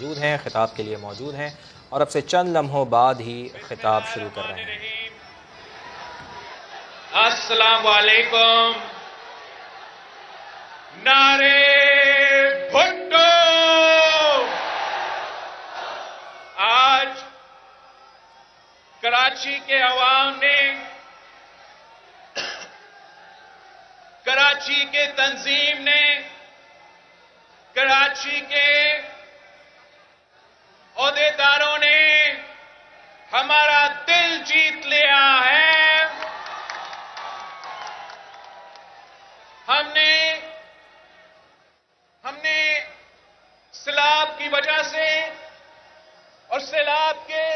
موجود ہیں، خطاب کے لیے موجود ہیں اور اب سے چند لمحوں بعد ہی خطاب شروع کر رہے ہیں۔ السلام علیکم۔ نعرے بھٹو۔ آج کراچی کے عوام نے، کراچی کے تنظیم نے، کراچی کے عہدیداروں نے ہمارا دل جیت لیا ہے۔ ہم نے سیلاب کی وجہ سے اور سیلاب کے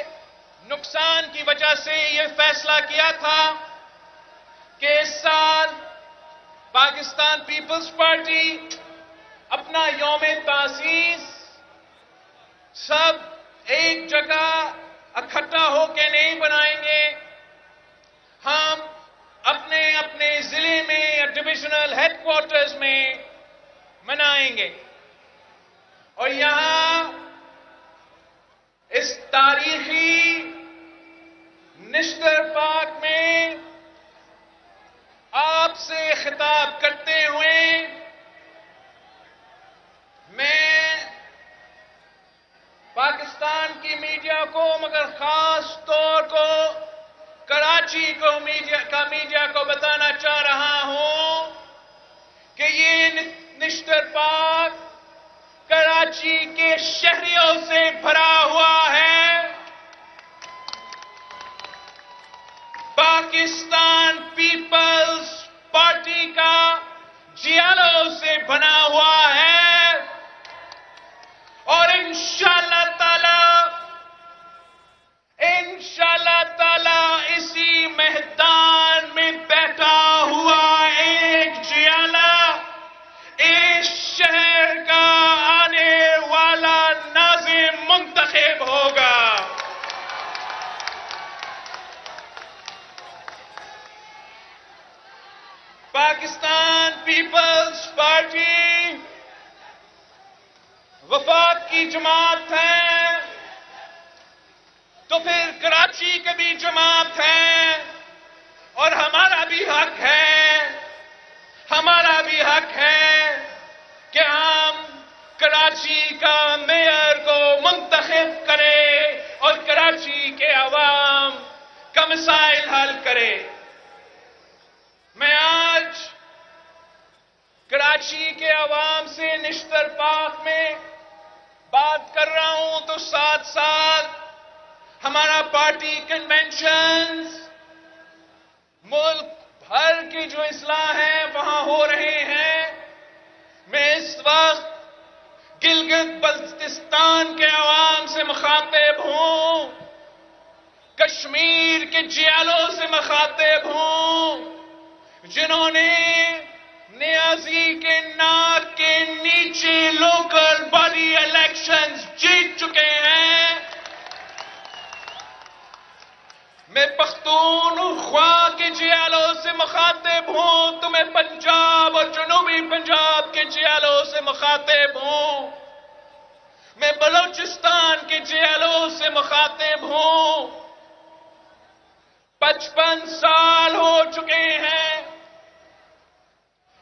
نقصان کی وجہ سے یہ فیصلہ کیا تھا کہ اس سال پاکستان پیپلز پارٹی اپنا یوم تاسیس سب ایک جگہ اکٹھا ہو کے نہیں بنائیں گے، ہم اپنے اپنے ضلع میں یا ڈویژنل ہیڈ کوارٹرز میں منائیں گے۔ اور یہاں اس تاریخی نشتر پارک میں آپ سے خطاب کرتے ہوئے میں پاکستان کی میڈیا کو، مگر خاص طور کو کراچی میڈیا کو بتانا چاہ رہا ہوں کہ یہ نشتر پارک کراچی کے شہریوں سے بھرا ہوا ہے، پاکستان پیپلز پارٹی کا جیالوں سے بنا ہوا ہے، اور انشاءاللہ تعالی اسی میدان میں بیٹھا ہوا ایک جیالہ اس شہر کا آنے والا ناظم منتخب ہوگا۔ پاکستان پیپلز پارٹی وفاق کی جماعت ہے تو پھر کراچی کی بھی جماعت ہے، اور ہمارا بھی حق ہے کہ ہم کراچی کا میئر کو منتخب کریں اور کراچی کے عوام کا مسائل حل کرے۔ میں آج کراچی کے عوام سے نشتر پارک میں بات کر رہا ہوں تو ساتھ ساتھ ہمارا پارٹی کنونشنز ملک بھر کی جو اضلاع ہیں وہاں ہو رہے ہیں۔ میں اس وقت گلگت بلتستان کے عوام سے مخاطب ہوں، کشمیر کے جیالوں سے مخاطب ہوں، جنہوں نے نیازی کے ناک کے نیچے لوکل باڈی الیکشنز جیت چکے ہیں۔ میں پختونخوا کے جیالوں سے مخاطب ہوں، تو میں پنجاب اور جنوبی پنجاب کے جیالوں سے مخاطب ہوں، میں بلوچستان کے جیالوں سے مخاطب ہوں۔ 55 سال ہو چکے ہیں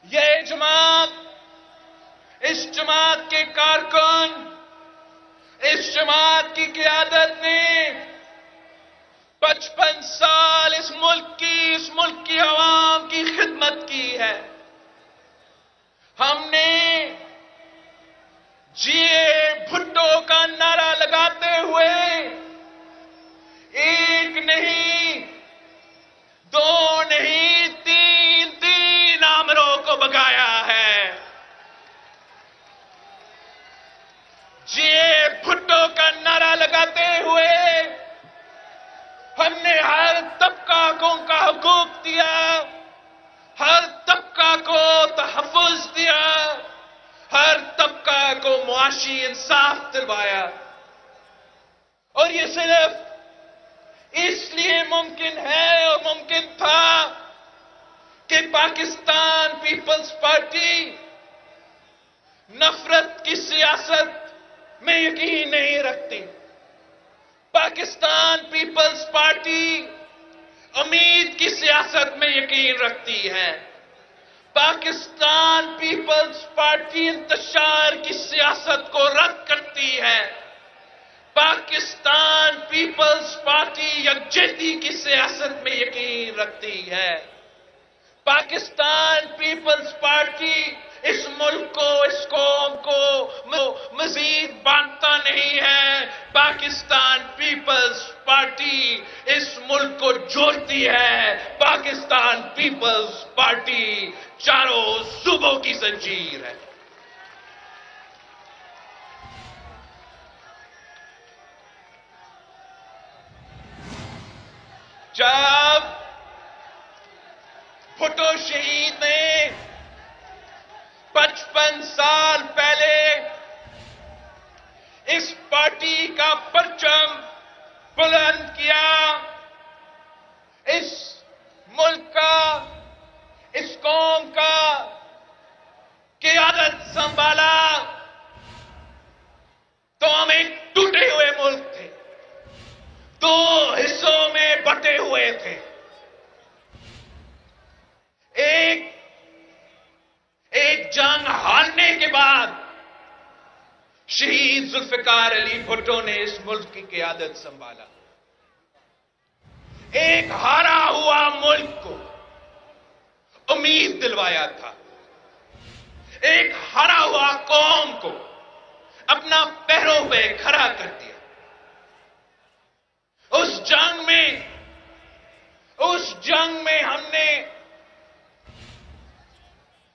یہ جماعت، اس جماعت کے کارکن، اس جماعت کی قیادت نے 55 سال اس ملک کی عوام کی خدمت کی ہے۔ ہم نے جیے بھٹو کا نعرہ لگاتے ہوئے ایک نہیں، دو نہیں، تین آمروں کو بگایا ہے۔ جیے بھٹو کا نعرہ لگاتے ہوئے ہم نے ہر طبقہ کا حقوق دیا، ہر طبقہ کو تحفظ دیا، ہر طبقہ کو معاشی انصاف دلوایا، اور یہ صرف اس لیے ممکن ہے اور ممکن تھا کہ پاکستان پیپلز پارٹی نفرت کی سیاست میں یقین نہیں رکھتی. پاکستان پیپلز پارٹی امید کی سیاست میں یقین رکھتی ہے. پاکستان پیپلز پارٹی انتشار کی سیاست کو رد کرتی ہے. پاکستان پیپلز پارٹی یکجہتی کی سیاست میں یقین رکھتی ہے. پاکستان پیپلز پارٹی اس ملک کو، اس قوم کو مزید بانٹتا نہیں ہے. پاکستان پیپلز پارٹی اس ملک کو جوڑتی ہے. پاکستان پیپلز پارٹی چاروں صوبوں کی زنجیر ہے. جب بھٹو شہید نے 55 سال پہلے اس پارٹی کا پرچم بلند کیا، اس ملک کا، اس قوم کا قیادت سنبھالا، تو ہم ایک ٹوٹے ہوئے ملک تھے، دو حصوں میں بٹے ہوئے تھے. ایک جنگ ہارنے کے بعد شہید ذوالفقار علی بھٹو نے اس ملک کی قیادت سنبھالا. ایک ہارا ہوا ملک کو امید دلوایا تھا. ایک ہارا ہوا قوم کو اپنا پیروں پہ کھڑا کر دیا. اس جنگ میں ہم نے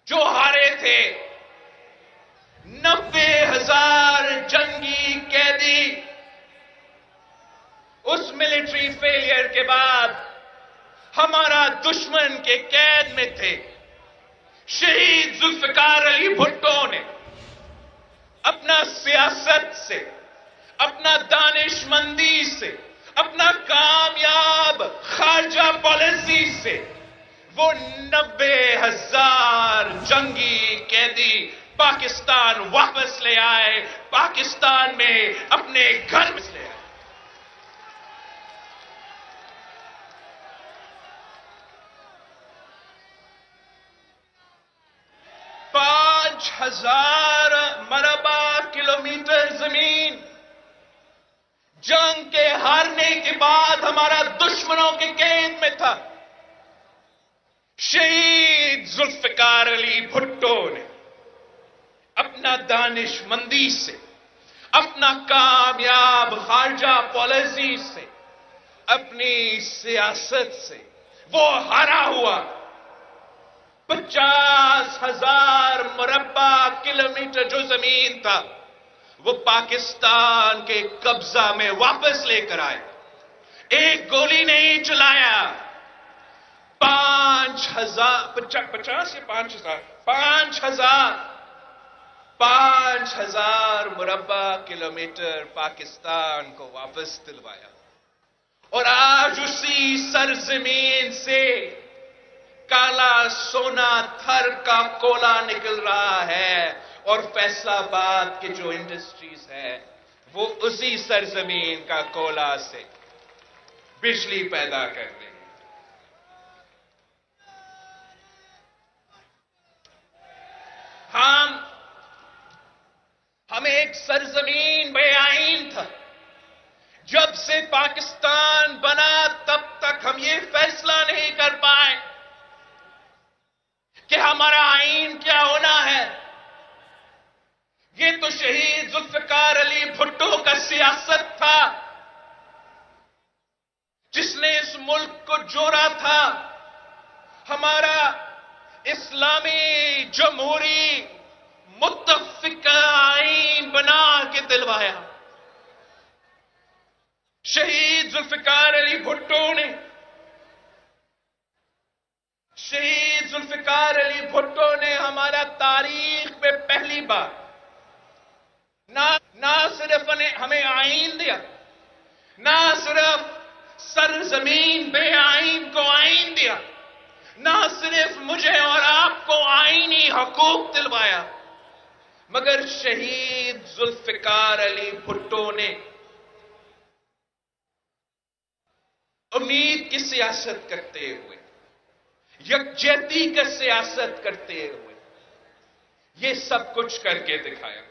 جو ہارے تھے 90,000 جنگی قیدی اس ملٹری فیلئر کے بعد ہمارا دشمن کے قید میں تھے. شہید ذوالفقار علی بھٹو نے اپنا سیاست سے، اپنا دانش مندی سے، اپنا کامیاب خارجہ پالیسی سے وہ 90,000 جنگی قیدی پاکستان واپس لے آئے، پاکستان میں اپنے گھر میں لے آئے. 5,000 مربع کلومیٹر زمین جنگ کے ہارنے کے بعد ہمارا دشمنوں کے قید میں تھا. شہید ذوالفقار علی بھٹو نے اپنا دانش مندی سے، اپنا کامیاب خارجہ پالیسی سے، اپنی سیاست سے وہ ہارا ہوا 50,000 مربع کلومیٹر جو زمین تھا وہ پاکستان کے قبضہ میں واپس لے کر آئے. ایک گولی نہیں چلایا. 5,000 مربع کلومیٹر پاکستان کو واپس دلوایا. اور آج اسی سرزمین سے کالا سونا تھر کا کولا نکل رہا ہے، اور فیصل آباد کے جو انڈسٹریز ہے وہ اسی سرزمین کا کولا سے بجلی پیدا کر رہے ہیں. ہم ایک سرزمین بے آئین تھا. جب سے پاکستان بنا تب تک ہم یہ فیصلہ نہیں کر پائے کہ ہمارا آئین کیا ہونا ہے. یہ تو شہید ذوالفقار علی بھٹو کا سیاست تھا جس نے اس ملک کو جوڑا تھا. ہمارا اسلامی جمہوری متفقہ آئین بنا کے دلوایا. شہید ذوالفقار علی بھٹو نے ہمارا تاریخ میں پہلی بار نہ صرف ہمیں آئین دیا، نہ صرف سرزمین بے آئین کو آئین دیا، نہ صرف مجھے اور آپ کو آئینی حقوق دلوایا، مگر شہید ذوالفقار علی بھٹو نے امید کی سیاست کرتے ہوئے، یکجہتی کا سیاست کرتے ہوئے یہ سب کچھ کر کے دکھایا۔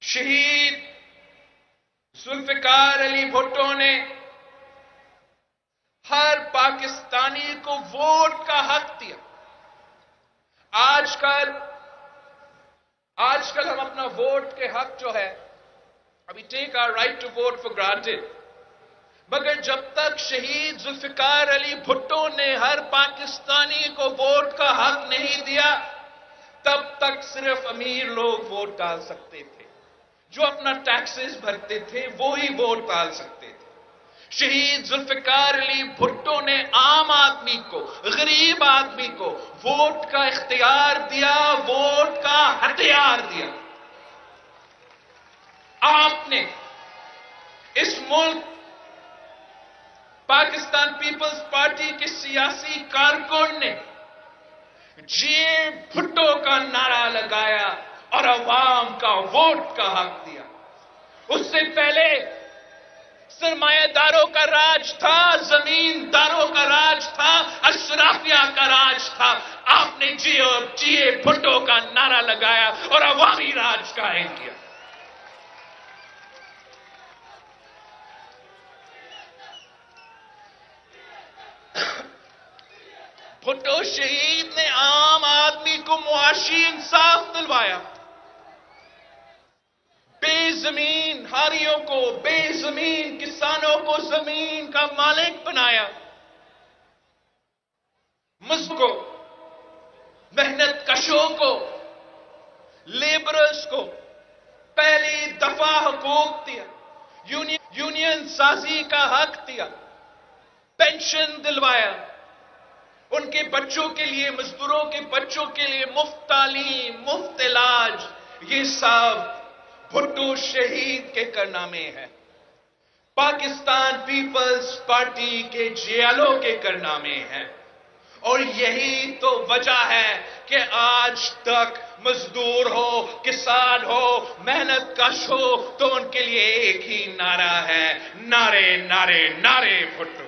شہید ذوالفقار علی بھٹو نے ہر پاکستانی کو ووٹ کا حق دیا۔ آج کل ہم اپنا ووٹ کے حق جو ہے ابھی take our right to vote for granted, مگر جب تک شہید ذوالفقار علی بھٹو نے ہر پاکستانی کو ووٹ کا حق نہیں دیا تب تک صرف امیر لوگ ووٹ ڈال سکتے تھے، جو اپنا ٹیکسز بھرتے تھے وہی ووٹ ڈال سکتے تھے۔ شہید ذوالفقار علی بھٹو نے عام آدمی کو، غریب آدمی کو ووٹ کا اختیار دیا، ووٹ کا ہتھیار دیا۔ آپ نے اس ملک پاکستان پیپلز پارٹی کے سیاسی کارکن نے جے بھٹو کا نعرہ لگایا اور عوام کا ووٹ کا حق دیا۔ اس سے پہلے سرمایہ داروں کا راج تھا، زمینداروں کا راج تھا، اشرافیہ کا راج تھا۔ آپ نے جے بھٹو کا نعرہ لگایا اور عوامی راج قائم کیا۔ بھٹو شہید نے عام آدمی کو معاشی انصاف دلوایا، بے زمین ہاریوں کو، بے زمین کسانوں کو زمین کا مالک بنایا، مزدوروں کو، محنت کشوں کو، لیبررز کو پہلی دفعہ حقوق دیا، یونین سازی کا حق دیا، پینشن دلوایا، ان کے بچوں کے لیے، مزدوروں کے بچوں کے لیے مفت تعلیم، مفت علاج، یہ سب بھٹو شہید کے کارنامے ہیں، پاکستان پیپلز پارٹی کے جیالوں کے کارنامے ہیں۔ اور یہی تو وجہ ہے کہ آج تک مزدور ہو، کسان ہو، محنت کش ہو تو ان کے لیے ایک ہی نعرہ ہے، نعرے نعرے نعرے بھٹو۔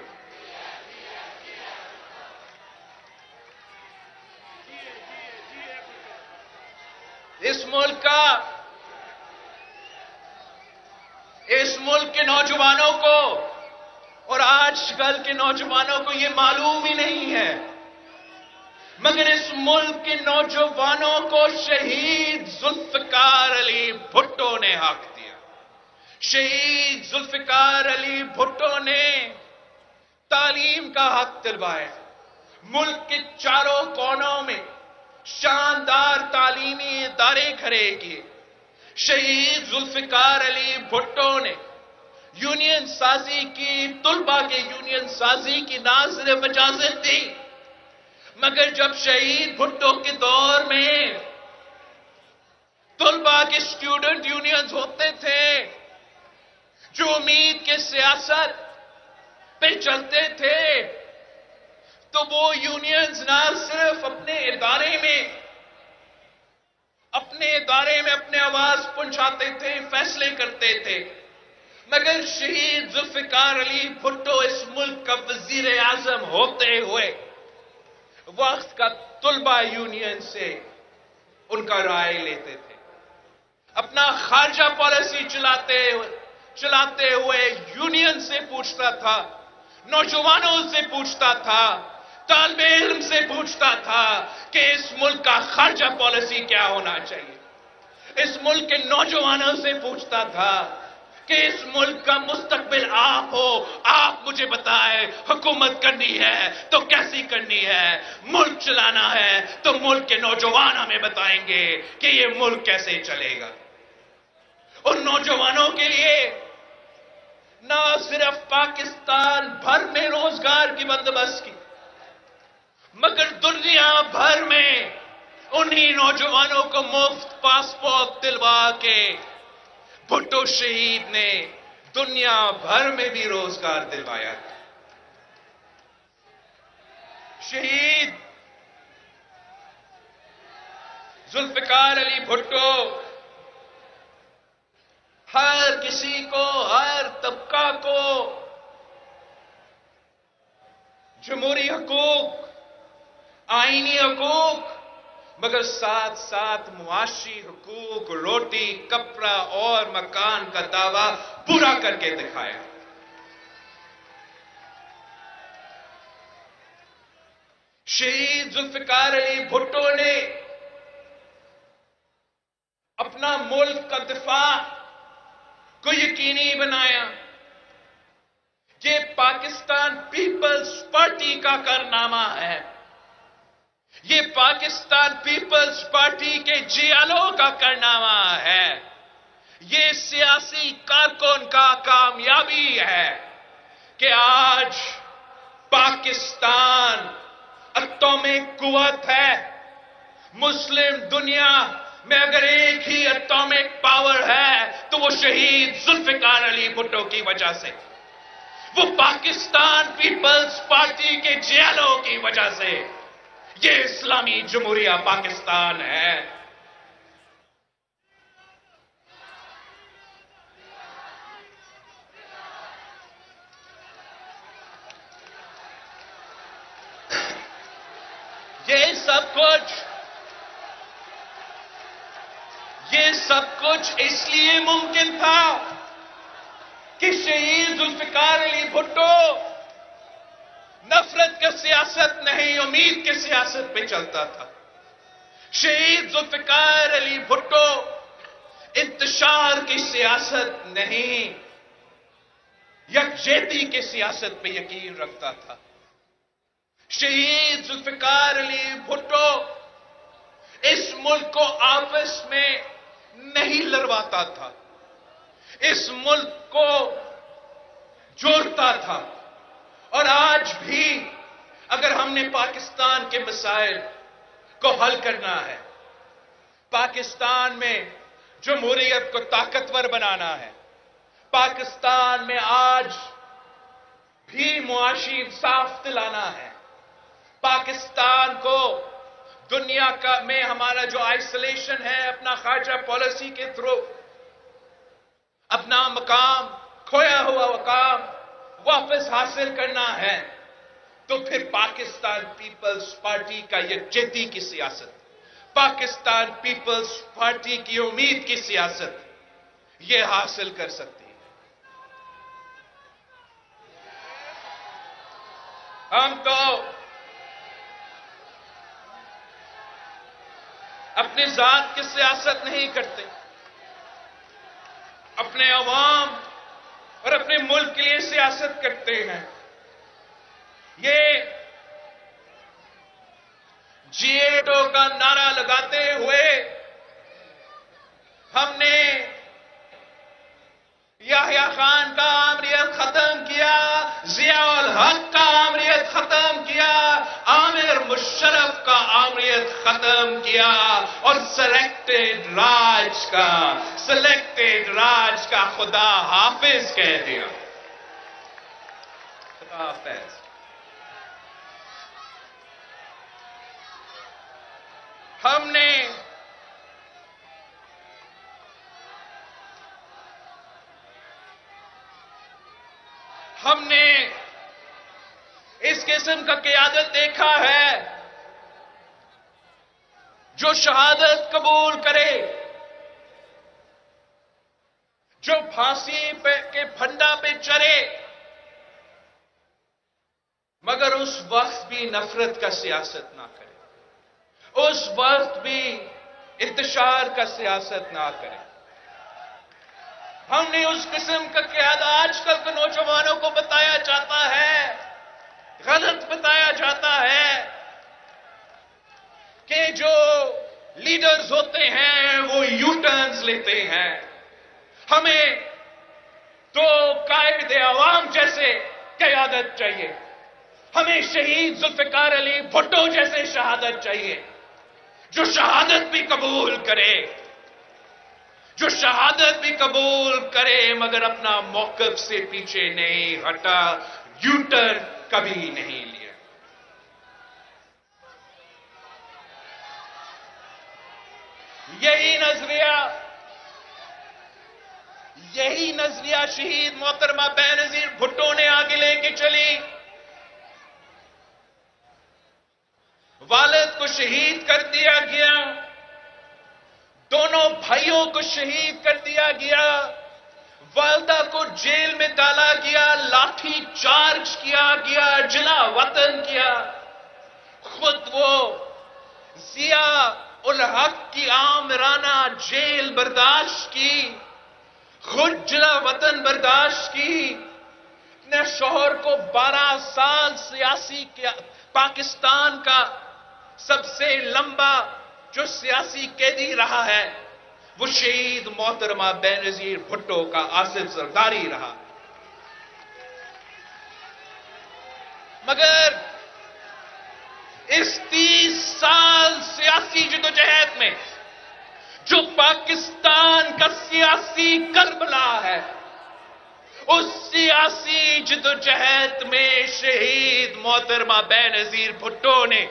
اس ملک کے نوجوانوں کو اور آج کل کے نوجوانوں کو یہ معلوم ہی نہیں ہے، مگر اس ملک کے نوجوانوں کو شہید ذوالفقار علی بھٹو نے حق دیا۔ شہید ذوالفقار علی بھٹو نے تعلیم کا حق دلوایا، ملک کے چاروں کونوں میں شاندار تعلیمی ادارے کھڑے کیے۔ شہید ذوالفقار علی بھٹو نے یونین سازی کی، طلبہ کے یونین سازی کی نہ صرف اجازت دی، مگر جب شہید بھٹو کے دور میں طلبہ کے اسٹوڈنٹ یونینز ہوتے تھے جو امید کے سیاست پہ چلتے تھے، تو وہ یونینز نہ صرف اپنے ادارے میں اپنے آواز پہنچاتے تھے، فیصلے کرتے تھے، مگر شہید ذوالفقار علی بھٹو اس ملک کا وزیر اعظم ہوتے ہوئے وقت کا طلبہ یونین سے ان کا رائے لیتے تھے، اپنا خارجہ پالیسی چلاتے ہوئے یونین سے پوچھتا تھا، نوجوانوں سے پوچھتا تھا، طالب علم سے پوچھتا تھا کہ اس ملک کا خارجہ پالیسی کیا ہونا چاہیے۔ اس ملک کے نوجوانوں سے پوچھتا تھا کہ اس ملک کا مستقبل آپ ہو، آپ مجھے بتائیں، حکومت کرنی ہے تو کیسی کرنی ہے، ملک چلانا ہے تو ملک کے نوجوان ہمیں بتائیں گے کہ یہ ملک کیسے چلے گا۔ ان نوجوانوں کے لیے نہ صرف پاکستان بھر میں روزگار کی بندوبست کی، مگر دنیا بھر میں انہی نوجوانوں کو مفت پاسپورٹ دلوا کے بھٹو شہید نے دنیا بھر میں بھی روزگار دلوایا تھا۔ شہید ذوالفقار علی بھٹو ہر کسی کو، ہر طبقہ کو جمہوری حقوق، آئینی حقوق، مگر ساتھ ساتھ معاشی حقوق، روٹی، کپڑا اور مکان کا دعویٰ پورا کر کے دکھایا۔ شہید ذوالفقار علی بھٹو نے اپنا ملک کا دفاع کو یقینی بنایا۔ یہ پاکستان پیپلز پارٹی کا کارنامہ ہے، یہ پاکستان پیپلز پارٹی کے جیالوں کا کارنامہ ہے، یہ سیاسی کارکن کا کامیابی ہے کہ آج پاکستان ایٹمک قوت ہے۔ مسلم دنیا میں اگر ایک ہی ایٹمک پاور ہے تو وہ شہید ذوالفقار علی بھٹو کی وجہ سے، وہ پاکستان پیپلز پارٹی کے جیالوں کی وجہ سے، یہ اسلامی جمہوریہ پاکستان ہے۔ یہ سب کچھ اس لیے ممکن تھا کہ شہید ذوالفقار علی بھٹو نفرت کا سیاست نہیں، امید کی سیاست پہ چلتا تھا۔ شہید ذوالفقار علی بھٹو انتشار کی سیاست نہیں، یکجہتی کی سیاست پہ یقین رکھتا تھا۔ شہید ذوالفقار علی بھٹو اس ملک کو آپس میں نہیں لڑواتا تھا، اس ملک کو جوڑتا تھا۔ اور آج بھی اگر ہم نے پاکستان کے مسائل کو حل کرنا ہے، پاکستان میں جمہوریت کو طاقتور بنانا ہے، پاکستان میں آج بھی معاشی انصاف دلانا ہے، پاکستان کو دنیا میں ہمارا جو آئسولیشن ہے، اپنا خارجہ پالیسی کے تھرو اپنا مقام، کھویا ہوا مقام واپس حاصل کرنا ہے، تو پھر پاکستان پیپلز پارٹی کا یکجہتی کی سیاست، پاکستان پیپلز پارٹی کی امید کی سیاست یہ حاصل کر سکتی ہے۔ ہم تو اپنی ذات کی سیاست نہیں کرتے، اپنے عوام اور اپنے ملک کے لیے سیاست کرتے ہیں۔ یہ جی8 کا نعرہ لگاتے ہوئے ہم نے یحییٰ خان کا آمریت ختم کیا، ضیاء الحق کا آمریت ختم کیا، عامر مشرف کا آمریت ختم کیا، اور سلیکٹڈ راج کا خدا حافظ کہہ دیا۔ خدا حافظ۔ ہم نے اس قسم کا قیادت دیکھا ہے جو شہادت قبول کرے، جو پھانسی کے پھندا پہ چڑھے، مگر اس وقت بھی نفرت کا سیاست نہ کرے، اس وقت بھی انتشار کا سیاست نہ کرے۔ ہم نے اس قسم کا قیادت آج کل کے نوجوانوں کو بتایا جاتا ہے، غلط بتایا جاتا ہے کہ جو لیڈرز ہوتے ہیں وہ یو ٹرنز لیتے ہیں۔ ہمیں تو قائد عوام جیسے قیادت چاہیے، ہمیں شہید ذوالفقار علی بھٹو جیسے شہادت چاہیے، جو شہادت بھی قبول کرے، جو شہادت بھی قبول کرے مگر اپنا موقف سے پیچھے نہیں ہٹا، یو ٹرن کبھی نہیں لیا۔ یہی نظریہ شہید محترمہ بینظیر بھٹو نے آگے لے کے چلی. والد کو شہید کر دیا گیا, دونوں بھائیوں کو شہید کر دیا گیا, والدہ کو جیل میں ڈالا گیا, لاٹھی چارج کیا گیا, جلا وطن کیا. خود وہ ضیاء الحق کی آمرانہ جیل برداشت کی, خود جلا وطن برداشت کی. اپنے شوہر کو 12 سال سیاسی پاکستان کا سب سے لمبا جو سیاسی قیدی رہا ہے وہ شہید محترمہ بینظیر بھٹو کا آصف زرداری رہا. مگر اس 30 سال سیاسی جدوجہد میں جو پاکستان کا سیاسی کربلا ہے, اس سیاسی جدوجہد میں شہید محترمہ بینظیر بھٹو نے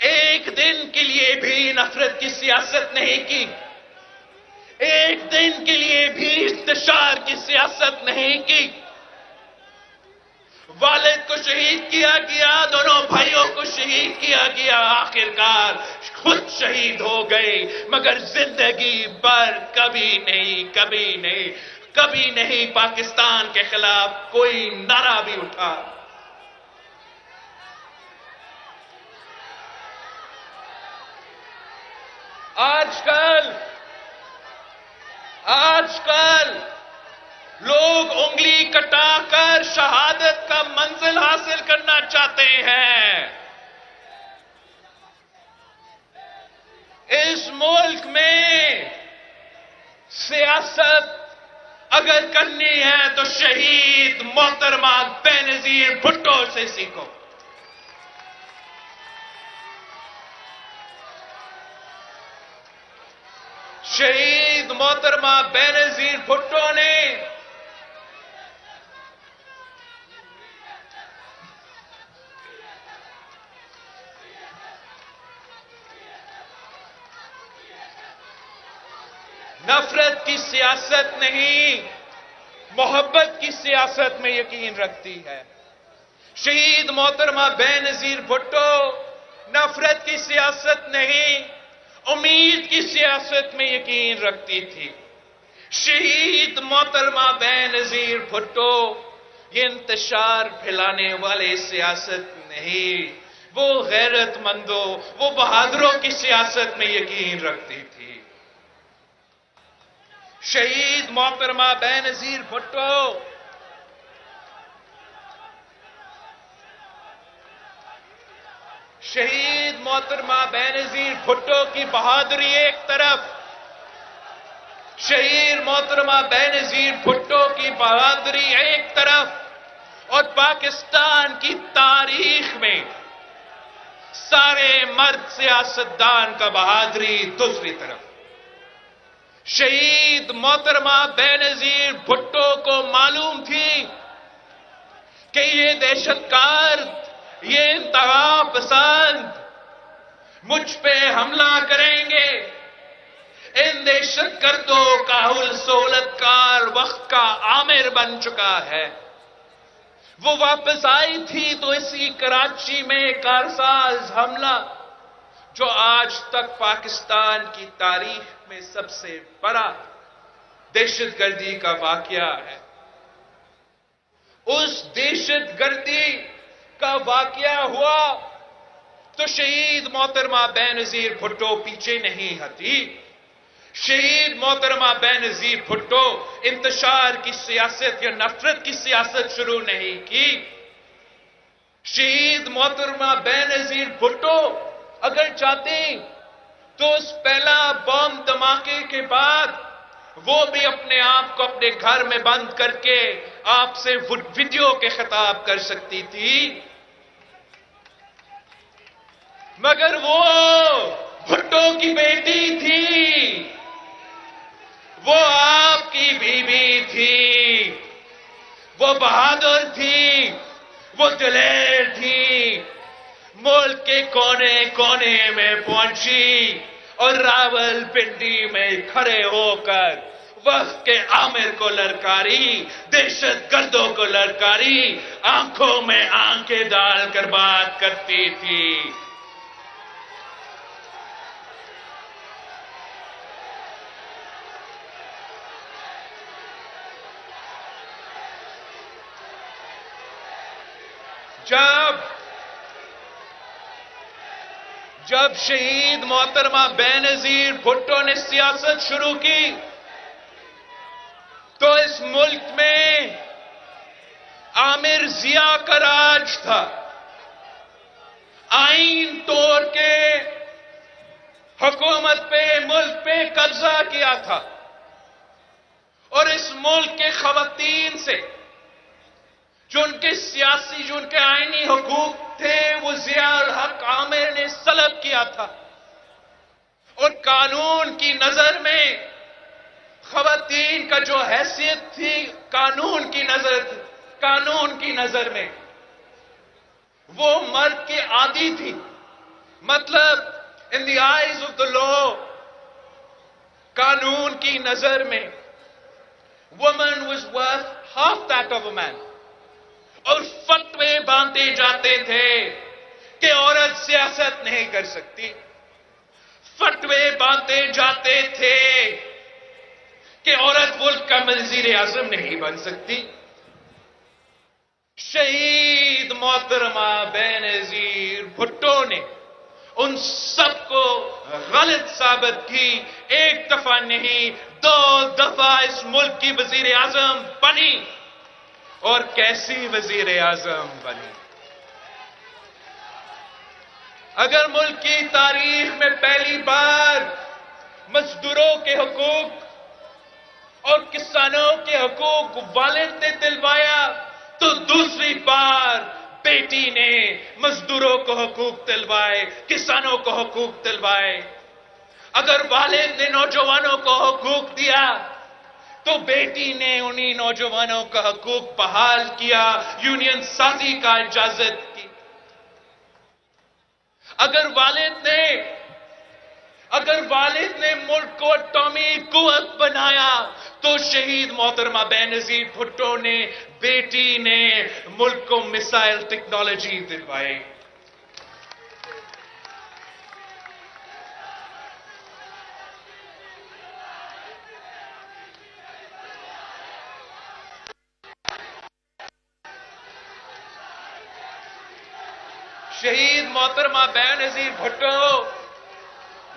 ایک دن کے لیے بھی نفرت کی سیاست نہیں کی, ایک دن کے لیے بھی انتشار کی سیاست نہیں کی. والد کو شہید کیا گیا, دونوں بھائیوں کو شہید کیا گیا, آخرکار خود شہید ہو گئے, مگر زندگی بھر کبھی نہیں پاکستان کے خلاف کوئی نعرہ بھی اٹھا. آج کل لوگ انگلی کٹا کر شہادت کا منزل حاصل کرنا چاہتے ہیں. اس ملک میں سیاست اگر کرنی ہے تو شہید محترمہ بینظیر بھٹو سے سیکھو. شہید محترمہ بینظیر بھٹو نے نفرت کی سیاست نہیں, محبت کی سیاست میں یقین رکھتی ہے. شہید محترمہ بینظیر بھٹو نفرت کی سیاست نہیں, امید کی سیاست میں یقین رکھتی تھی. شہید محترمہ بینظیر بھٹو یہ انتشار پھیلانے والے سیاست نہیں, وہ غیرت مندوں, وہ بہادروں کی سیاست میں یقین رکھتی تھی. شہید محترمہ بینظیر بھٹو شہید محترمہ بینظیر بھٹو کی بہادری ایک طرف, شہید محترمہ بینظیر بھٹو کی بہادری ایک طرف, اور پاکستان کی تاریخ میں سارے مرد سیاستدان کا بہادری دوسری طرف. شہید محترمہ بینظیر بھٹو کو معلوم تھی کہ یہ دہشت گرد, یہ انتہا پسند مجھ پہ حملہ کریں گے. ان دہشت گردوں کا سہولت کار وقت کا عامر بن چکا ہے. وہ واپس آئی تھی تو اسی کراچی میں کارساز حملہ جو آج تک پاکستان کی تاریخ میں سب سے بڑا دہشت گردی کا واقعہ ہے, اس دہشت گردی کا واقعہ ہوا تو شہید محترمہ بینظیر بھٹو پیچھے نہیں ہٹی. شہید محترمہ بینظیر بھٹو انتشار کی سیاست یا نفرت کی سیاست شروع نہیں کی. شہید محترمہ بینظیر بھٹو اگر چاہتی تو اس پہلا بم دھماکے کے بعد وہ بھی اپنے آپ کو اپنے گھر میں بند کر کے آپ سے ویڈیو کے خطاب کر سکتی تھی, مگر وہ بھٹو کی بیٹی تھی, وہ آپ کی بیوی تھی, وہ بہادر تھی, وہ دلیر تھی. ملک کے کونے کونے میں پہنچی اور راول پنڈی میں کھڑے ہو کر وقت کے عامر کو للکاری، دہشت گردوں کو للکاری، آنکھوں میں آنکھیں ڈال کر بات کرتی تھی۔ جب شہید محترمہ بینظیر بھٹو نے سیاست شروع کی تو اس ملک میں عامر ضیاء کا راج تھا۔ آئین توڑ کے حکومت پہ، ملک پہ قبضہ کیا تھا، اور اس ملک کے خواتین سے جو ان کے سیاسی، جو ان کے آئینی حقوق تھے، وہ ضیاء الحق عامر نے سلب کیا تھا۔ اور قانون کی نظر میں خواتین کا جو حیثیت تھی، قانون کی نظر میں وہ مرد کے عادی تھی۔ مطلب ان دی آئیز آف دا لا، قانون کی نظر میں woman was worth half that of a man۔ اور فتوے باندھے جاتے تھے کہ عورت سیاست نہیں کر سکتی، فتوے باندھے جاتے تھے کہ عورت ملک کا وزیر اعظم نہیں بن سکتی۔ شہید محترمہ بینظیر بھٹو نے ان سب کو غلط ثابت کی، ایک دفعہ نہیں 2 دفعہ اس ملک کی وزیر اعظم بنی، اور کیسی وزیر اعظم بنی۔ اگر ملک کی تاریخ میں پہلی بار مزدوروں کے حقوق اور کسانوں کے حقوق والد نے دلوایا، تو دوسری بار بیٹی نے مزدوروں کو حقوق دلوائے، کسانوں کو حقوق دلوائے۔ اگر والد نے نوجوانوں کو حقوق دیا تو بیٹی نے انہی نوجوانوں کا حقوق بحال کیا، یونین سازی کا اجازت کی۔ اگر والد نے ملک کو اٹامی قوت بنایا تو شہید محترمہ بینظیر بھٹو نے، بیٹی نے ملک کو میسائل ٹیکنالوجی دلوائی۔ شہید محترمہ بینظیر بھٹو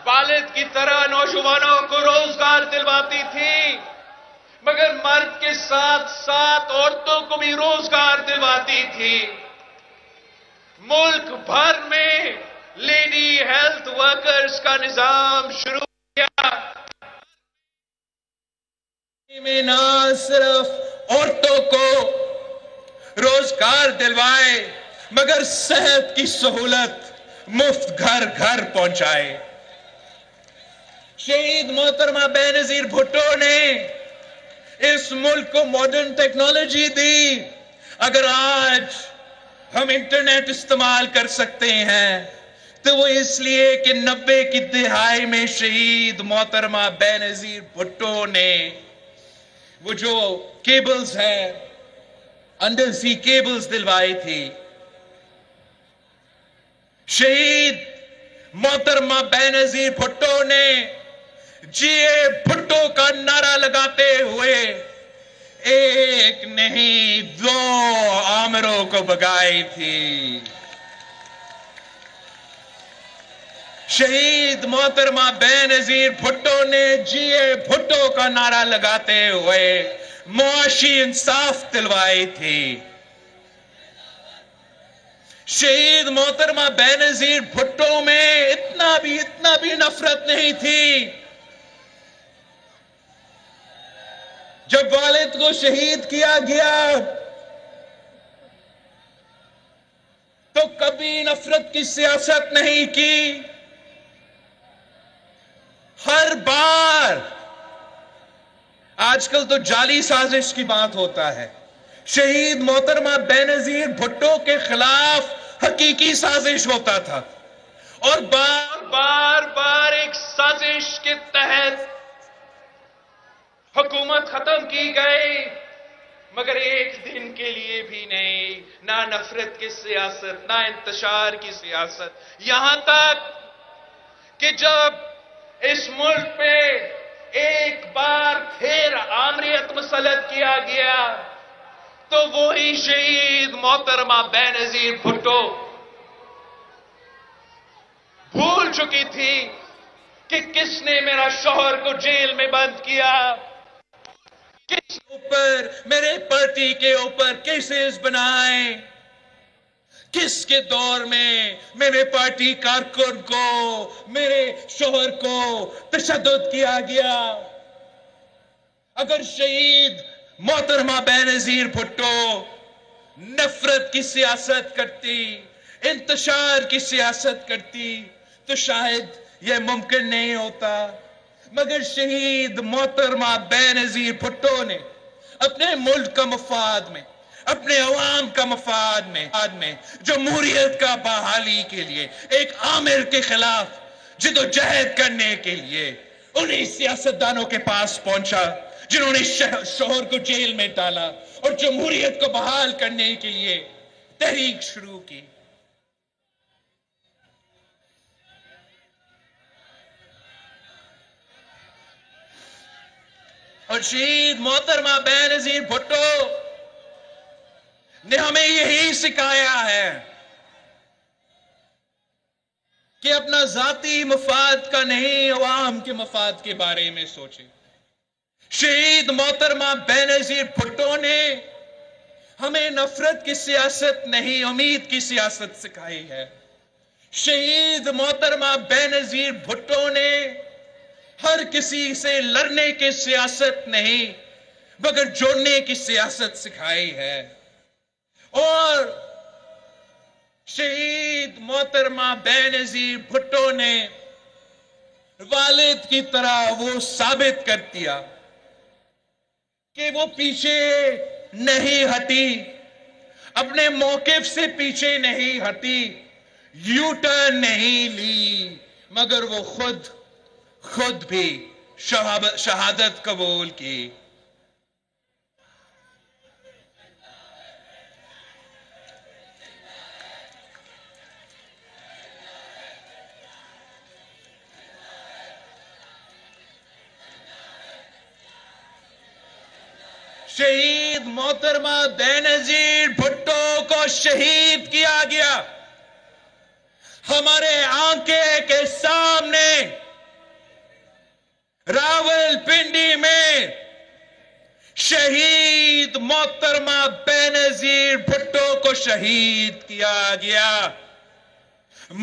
والد کی طرح نوجوانوں کو روزگار دلواتی تھی، مگر مرد کے ساتھ ساتھ عورتوں کو بھی روزگار دلواتی تھی۔ ملک بھر میں لیڈی ہیلتھ ورکرز کا نظام شروع کیا۔ میں نہ صرف عورتوں کو روزگار دلوائے مگر صحت کی سہولت مفت گھر گھر پہنچائے۔ شہید محترمہ بینظیر بھٹو نے اس ملک کو ماڈرن ٹیکنالوجی دی۔ اگر آج ہم انٹرنیٹ استعمال کر سکتے ہیں تو وہ اس لیے کہ 90 کی دہائی میں شہید محترمہ بینظیر بھٹو نے وہ جو کیبلز ہیں، انڈر سی کیبلز دلوائی تھی۔ شہید محترمہ بینظیر بھٹو نے جی اے بھٹو کا نعرہ لگاتے ہوئے ایک نہیں 2 آمروں کو بگائی تھی۔ شہید محترمہ بینظیر بھٹو نے جی اے بھٹو کا نعرہ لگاتے ہوئے معاشی انصاف دلوائی تھی۔ شہید محترمہ بینظیر بھٹو میں اتنا بھی نفرت نہیں تھی۔ جب والد کو شہید کیا گیا تو کبھی نفرت کی سیاست نہیں کی۔ ہر بار آج کل تو جعلی سازش کی بات ہوتا ہے، شہید محترمہ بینظیر بھٹو کے خلاف حقیقی سازش ہوتا تھا، اور بار بار ایک سازش کے تحت حکومت ختم کی گئی، مگر ایک دن کے لیے بھی نہیں، نہ نفرت کی سیاست، نہ انتشار کی سیاست، یہاں تک کہ جب اس ملک پہ ایک بار پھر آمریت مسلط کیا گیا تو وہی شہید محترمہ بینظیر بھٹو بھول چکی تھی کہ کس نے میرا شوہر کو جیل میں بند کیا، کس اوپر میرے پارٹی کے اوپر کیسز بنائے، کس کے دور میں میرے پارٹی کارکن کو، میرے شوہر کو تشدد کیا گیا۔ اگر شہید محترمہ بینظیر بھٹو نفرت کی سیاست کرتی، انتشار کی سیاست کرتی تو شاید یہ ممکن نہیں ہوتا، مگر شہید محترمہ بینظیر بھٹو نے اپنے ملک کا مفاد میں، اپنے عوام کا مفاد میں جمہوریت کا بحالی کے لیے، ایک آمر کے خلاف جدوجہد کرنے کے لیے انہی سیاستدانوں کے پاس پہنچا جنہوں نے شوہر کو جیل میں ڈالا اور جمہوریت کو بحال کرنے کے لیے تحریک شروع کی۔ اور شہید محترمہ بینظیر بھٹو نے ہمیں یہی سکھایا ہے کہ اپنا ذاتی مفاد کا نہیں، عوام کے مفاد کے بارے میں سوچیں۔ شہید محترمہ بینظیر بھٹو نے ہمیں نفرت کی سیاست نہیں، امید کی سیاست سکھائی ہے۔ شہید محترمہ بینظیر بھٹو نے ہر کسی سے لڑنے کی سیاست نہیں مگر جوڑنے کی سیاست سکھائی ہے۔ اور شہید محترمہ بینظیر بھٹو نے والد کی طرح وہ ثابت کر دیا کہ وہ پیچھے نہیں ہٹی، اپنے موقف سے پیچھے نہیں ہٹی، یو ٹرن نہیں لی، مگر وہ خود بھی شہادت قبول کی۔ شہید محترمہ بینظیر بھٹو کو شہید کیا گیا، ہمارے آنکھیں کے سامنے راول پنڈی میں شہید محترمہ بینظیر بھٹو کو شہید کیا گیا۔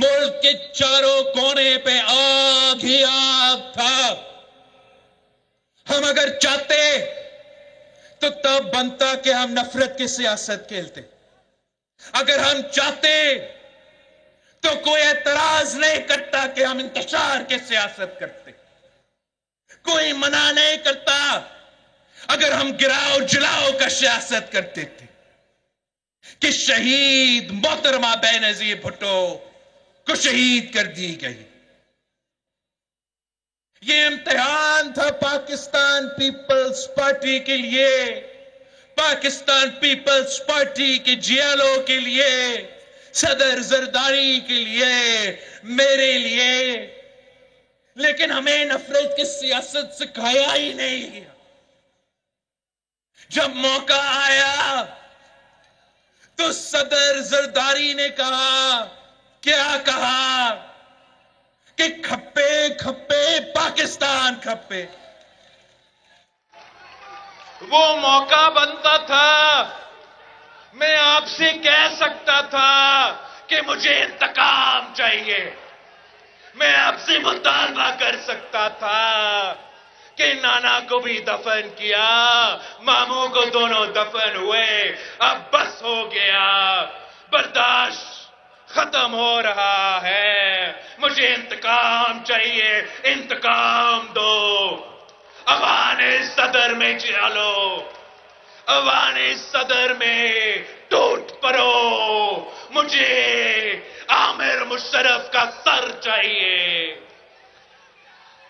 ملک کے چاروں کونے پہ آگ ہی آگ تھا۔ ہم اگر چاہتے تو تب بنتا کہ ہم نفرت کی سیاست کھیلتے، اگر ہم چاہتے تو کوئی اعتراض نہیں کرتا کہ ہم انتشار کی سیاست کرتے، کوئی منع نہیں کرتا اگر ہم گراؤ جلاؤ کا سیاست کرتے تھے کہ شہید محترمہ بینظیر بھٹو کو شہید کر دی گئی۔ یہ امتحان تھا پاکستان پیپلز پارٹی کے لیے، پاکستان پیپلز پارٹی کے جیلوں کے لیے، صدر زرداری کے لیے، میرے لیے، لیکن ہمیں نفرت کی سیاست سکھایا ہی نہیں گیا۔ جب موقع آیا تو صدر زرداری نے کہا، کیا کہا کہ کھپے کھپے پاکستان کھپے۔ وہ موقع بنتا تھا، میں آپ سے کہہ سکتا تھا کہ مجھے انتقام چاہیے، میں آپ سے مطالبہ کر سکتا تھا کہ نانا کو بھی دفن کیا، ماموں کو دونوں دفن ہوئے، اب بس ہو گیا، برداشت ختم ہو رہا ہے، مجھے انتقام چاہیے، انتقام دو، اوان صدر میں چلو، اوان صدر میں ٹوٹ پڑو، مجھے عامر مشرف کا سر چاہیے۔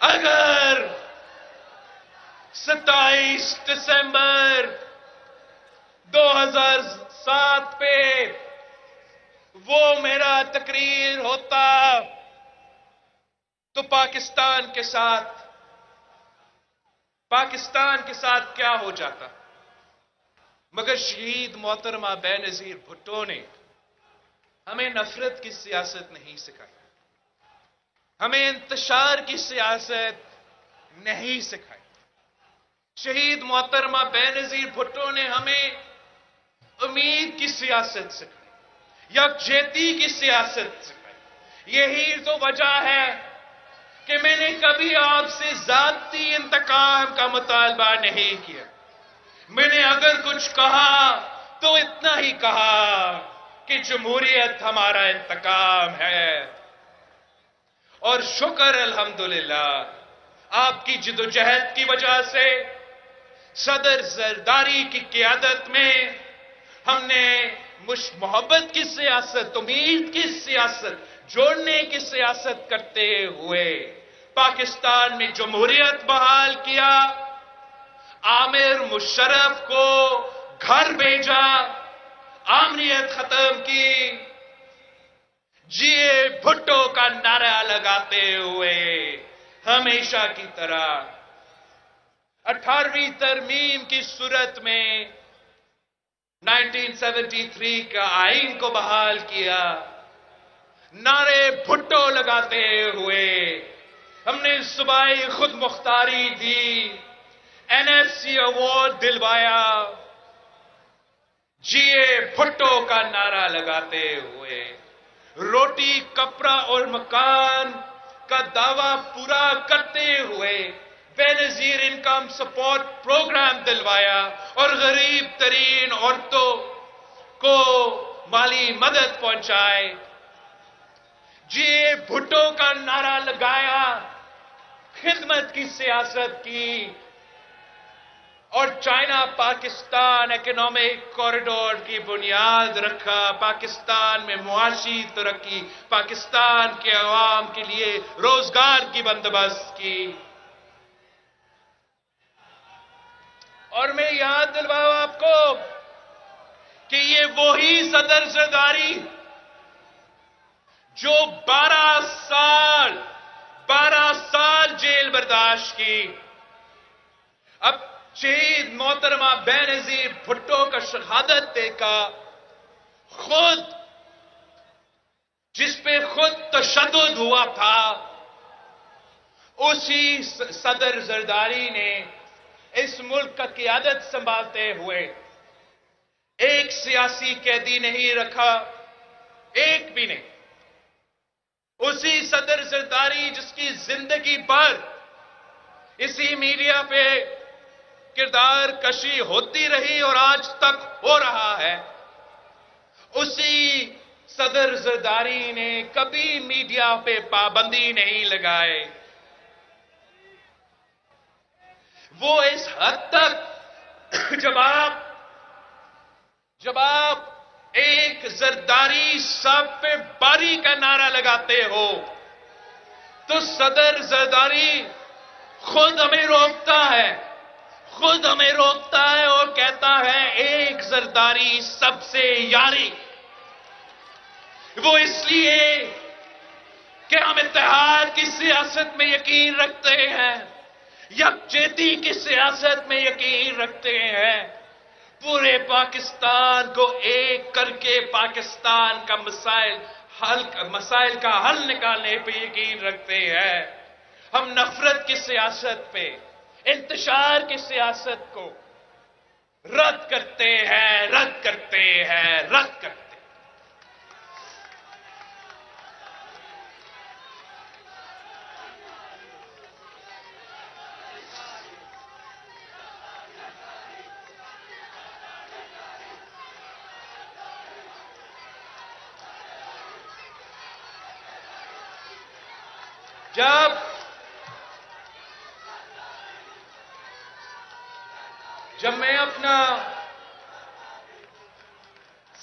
اگر 27 دسمبر 2007 پہ وہ میرا تقریر ہوتا تو پاکستان کے ساتھ کیا ہو جاتا؟ مگر شہید محترمہ بے نظیر بھٹو نے ہمیں نفرت کی سیاست نہیں سکھائی، ہمیں انتشار کی سیاست نہیں سکھائی۔ شہید محترمہ بے نظیر بھٹو نے ہمیں امید کی سیاست سکھائی، یکجہتی کی سیاست سکھائی۔ یہی تو وجہ ہے کہ میں نے کبھی آپ سے ذاتی انتقام کا مطالبہ نہیں کیا۔ میں نے اگر کچھ کہا تو اتنا ہی کہا کہ جمہوریت ہمارا انتقام ہے۔ اور شکر الحمدللہ آپ کی جدوجہد کی وجہ سے صدر زرداری کی قیادت میں ہم نے محبت کی سیاست، امید کی سیاست، جوڑنے کی سیاست کرتے ہوئے پاکستان میں جمہوریت بحال کیا، عامر مشرف کو گھر بھیجا، آمریت ختم کی، جیے بھٹو کا نعرہ لگاتے ہوئے ہمیشہ کی طرح 18ویں ترمیم کی صورت میں 1973 کا آئین کو بحال کیا، نعرے بھٹو لگاتے ہوئے ہم نے صوبائی خود مختاری دی، NFC ایوارڈ دلوایا، جیے بھٹو کا نعرہ لگاتے ہوئے روٹی، کپڑا اور مکان کا دعویٰ پورا کرتے ہوئے بے نظیر انکم سپورٹ پروگرام دلوایا اور غریب ترین عورتوں کو مالی مدد پہنچائے، جیے بھٹو کا نعرہ لگایا، خدمت کی سیاست کی، اور چائنا پاکستان اکنامک کوریڈور کی بنیاد رکھا، پاکستان میں معاشی ترقی، پاکستان کے عوام کے لیے روزگار کی بندوبست کی۔ اور میں یاد دلواؤں آپ کو کہ یہ وہی صدر زرداری جو 12 سال جیل برداشت کی، اب شہید محترمہ بے نظیر بھٹو کا شہادت دے کا خود جس پہ خود تشدد ہوا تھا، اسی صدر زرداری نے اس ملک کا قیادت سنبھالتے ہوئے ایک سیاسی قیدی نہیں رکھا، ایک بھی نہیں۔ اسی صدر زرداری جس کی زندگی بھر اسی میڈیا پہ کردار کشی ہوتی رہی اور آج تک ہو رہا ہے، اسی صدر زرداری نے کبھی میڈیا پہ پابندی نہیں لگائے۔ وہ اس حد تک جب آپ ایک زرداری صاحب پہ باری کا نعرہ لگاتے ہو تو صدر زرداری خود ہمیں روکتا ہے اور کہتا ہے ایک زرداری سب سے یاری۔ وہ اس لیے کہ ہم اتحاد کی سیاست میں یقین رکھتے ہیں، یکجہتی کی سیاست میں یقین رکھتے ہیں، پورے پاکستان کو ایک کر کے پاکستان کا مسائل کا حل نکالنے پہ یقین رکھتے ہیں۔ ہم نفرت کی سیاست پہ، انتشار کی سیاست کو رد کرتے ہیں۔ جب میں اپنا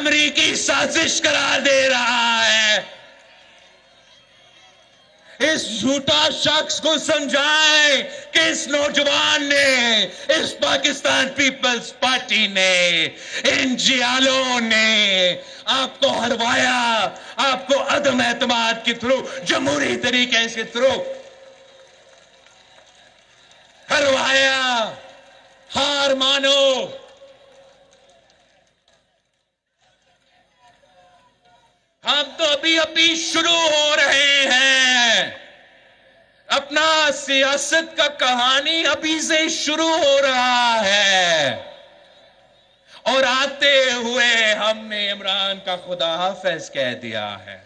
امریکی سازش قرار دے رہا ہے. اس جھوٹا شخص کو سمجھائیں کہ اس نوجوان نے، اس پاکستان پیپلز پارٹی نے، ان جیالوں نے آپ کو ہروایا، آپ کو عدم اعتماد کے تھرو، جمہوری طریقے کے تھرو ہروایا. ہار مانو. ہم تو ابھی شروع ہو رہے ہیں. اپنا سیاست کا کہانی ابھی سے شروع ہو رہا ہے. اور آتے ہوئے ہم نے عمران کا خدا حافظ کہہ دیا ہے.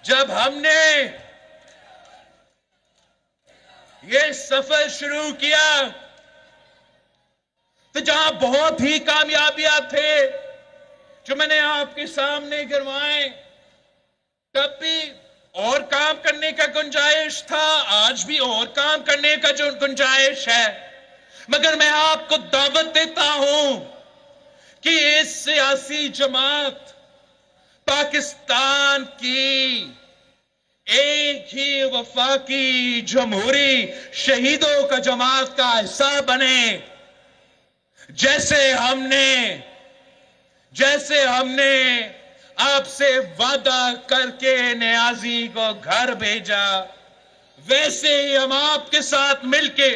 جب ہم نے یہ سفر شروع کیا تو جہاں بہت ہی کامیابیاں تھے جو میں نے آپ کے سامنے گروائے، تب بھی اور کام کرنے کا گنجائش تھا، آج بھی اور کام کرنے کا جو گنجائش ہے. مگر میں آپ کو دعوت دیتا ہوں کہ اس سیاسی جماعت پاکستان کی ایک ہی وفاقی جمہوری شہیدوں کا جماعت کا حصہ بنے. جیسے ہم نے آپ سے وعدہ کر کے نیازی کو گھر بھیجا، ویسے ہی ہم آپ کے ساتھ مل کے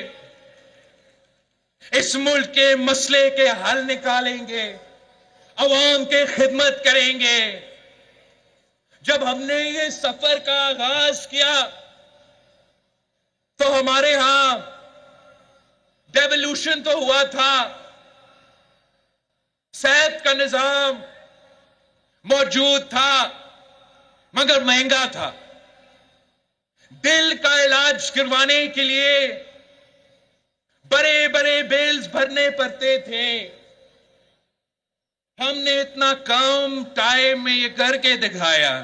اس ملک کے مسئلے کے حل نکالیں گے، عوام کی خدمت کریں گے. جب ہم نے یہ سفر کا آغاز کیا تو ہمارے ہاں ڈیولوشن تو ہوا تھا، صحت کا نظام موجود تھا مگر مہنگا تھا. دل کا علاج کروانے کے لیے بڑے بڑے بلز بھرنے پڑتے تھے. ہم نے اتنا کم ٹائم میں یہ کر کے دکھایا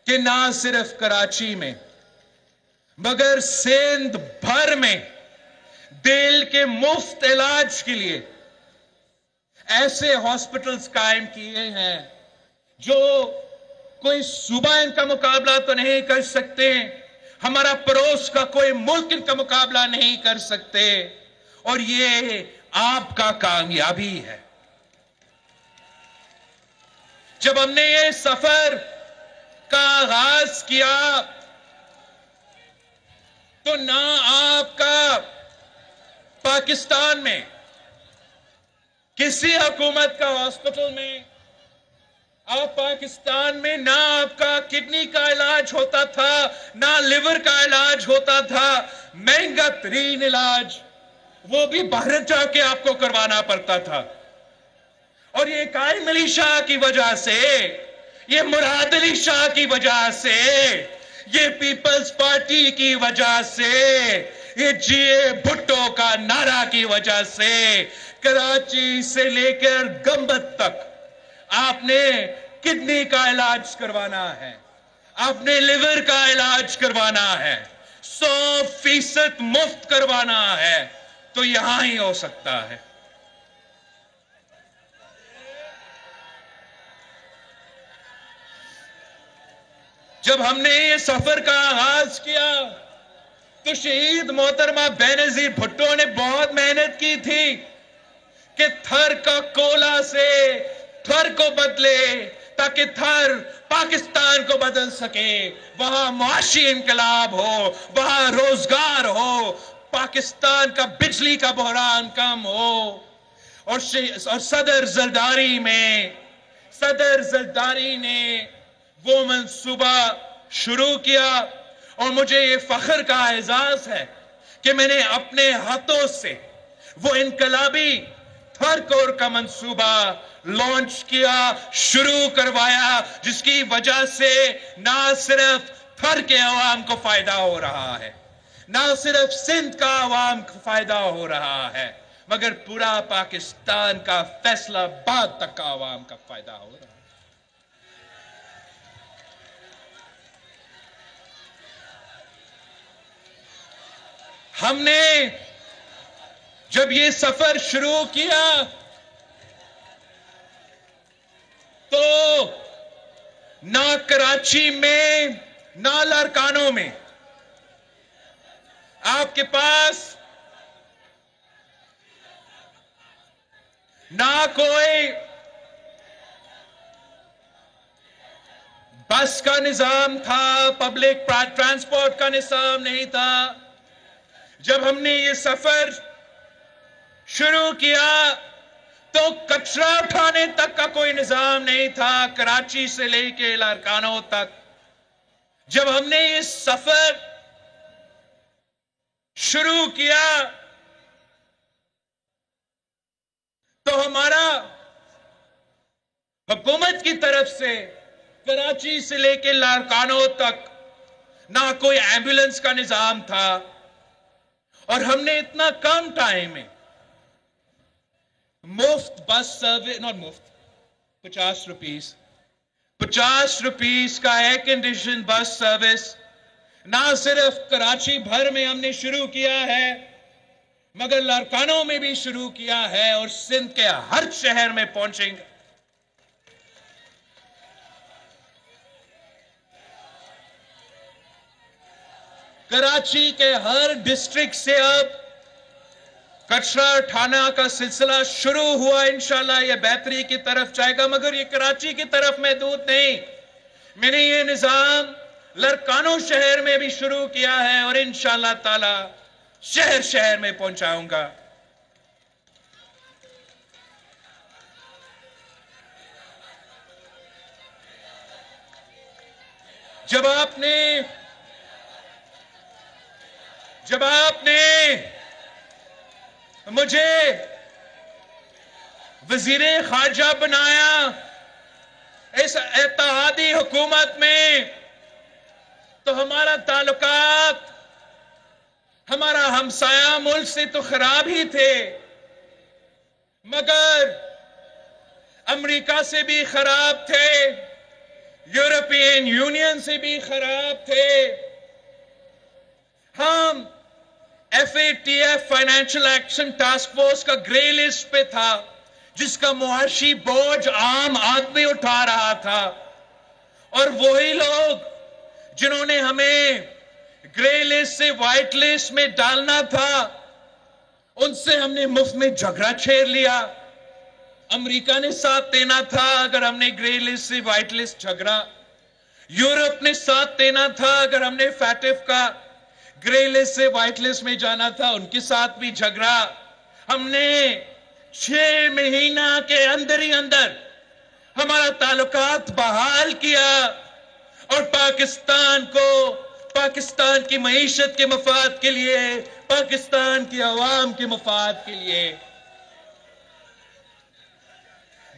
کہ نہ صرف کراچی میں مگر سندھ بھر میں دل کے مفت علاج کے لیے ایسے ہاسپٹلز قائم کیے ہیں جو کوئی صوبہ ان کا مقابلہ تو نہیں کر سکتے، ہمارا پڑوس کا کوئی ملک ان کا مقابلہ نہیں کر سکتے. اور یہ آپ کا کامیابی ہے. جب ہم نے یہ سفر کا آغاز کیا تو نہ آپ کا پاکستان میں کسی حکومت کا ہاسپٹل میں، آپ پاکستان میں نہ آپ کا کڈنی کا علاج ہوتا تھا، نہ لیور کا علاج ہوتا تھا. مہنگا ترین علاج وہ بھی باہر جا کے آپ کو کروانا پڑتا تھا. اور یہ قائم علی شاہ کی وجہ سے، یہ مراد علی شاہ کی وجہ سے، یہ پیپلز پارٹی کی وجہ سے، یہ جی اے بھٹو کا نعرہ کی وجہ سے کراچی سے لے کر گمبت تک آپ نے کڈنی کا علاج کروانا ہے، آپ نے لیور کا علاج کروانا ہے، 100% مفت کروانا ہے تو یہاں ہی ہو سکتا ہے. جب ہم نے یہ سفر کا آغاز کیا تو شہید محترمہ بینظیر بھٹو نے بہت محنت کی تھی کہ تھر کا کولا سے تھر کو بدلے تاکہ تھر پاکستان کو بدل سکے، وہاں معاشی انقلاب ہو، وہاں روزگار ہو، پاکستان کا بجلی کا بحران کم ہو. اور صدر زرداری نے وہ منصوبہ شروع کیا. اور مجھے یہ فخر کا اعزاز ہے کہ میں نے اپنے ہاتھوں سے وہ انقلابی تھر کور کا منصوبہ لانچ کیا، شروع کروایا، جس کی وجہ سے نہ صرف تھر کے عوام کو فائدہ ہو رہا ہے، نہ صرف سندھ کا عوام کو فائدہ ہو رہا ہے مگر پورا پاکستان کا فیصلہ آباد تک کا عوام کا فائدہ ہو رہا ہے. ہم نے جب یہ سفر شروع کیا تو نہ کراچی میں نہ لارکانوں میں آپ کے پاس نہ کوئی بس کا نظام تھا، پبلک ٹرانسپورٹ کا نظام نہیں تھا۔ جب ہم نے یہ سفر شروع کیا تو کچرا اٹھانے تک کا کوئی نظام نہیں تھا، کراچی سے لے کے لارکانوں تک۔ جب ہم نے یہ سفر شروع کیا تو ہمارا حکومت کی طرف سے کراچی سے لے کے لارکانوں تک نہ کوئی ایمبولنس کا نظام تھا، اور ہم نے اتنا کم ٹائم میں مفت بس سروس، ناٹ مفت، 50 روپیز کا ایئر کنڈیشن بس سروس نہ صرف کراچی بھر میں ہم نے شروع کیا ہے مگر لارکانوں میں بھی شروع کیا ہے، اور سندھ کے ہر شہر میں پہنچیں گے۔ کراچی کے ہر ڈسٹرکٹ سے اب کچرا اٹھانا کا سلسلہ شروع ہوا، انشاءاللہ یہ بہتری کی طرف جائے گا، مگر یہ کراچی کی طرف محدود نہیں۔ میں نے یہ نظام لارکانوں شہر میں بھی شروع کیا ہے اور انشاءاللہ تعالی شہر شہر میں پہنچاؤں گا۔ جب آپ نے مجھے وزیر خارجہ بنایا اس اتحادی حکومت میں تو ہمارا تعلقات ہمارا ہمسایہ ملک سے تو خراب ہی تھے، مگر امریکہ سے بھی خراب تھے، یورپین یونین سے بھی خراب تھے۔ ہم FATF financial action task force کا گرے لسٹ پہ تھا، جس کا معاشی بوجھ عام آدمی اٹھا رہا تھا، اور وہی لوگ جنہوں نے ہمیں گرے لسٹ سے وائٹ لسٹ میں ڈالنا تھا ان سے ہم نے مفت میں جھگڑا چھیڑ لیا۔ امریکہ نے ساتھ دینا تھا اگر ہم نے گرے لسٹ سے وائٹ لسٹ جھگڑا، یورپ نے ساتھ دینا تھا اگر ہم نے FATF کا گرے لسٹ سے وائٹ لسٹ میں جانا تھا، ان کے ساتھ بھی جھگڑا۔ ہم نے 6 مہینہ کے اندر ہی اندر ہمارا تعلقات بحال کیا، اور پاکستان کی معیشت کے مفاد کے لیے، پاکستان کی عوام کے مفاد کے لیے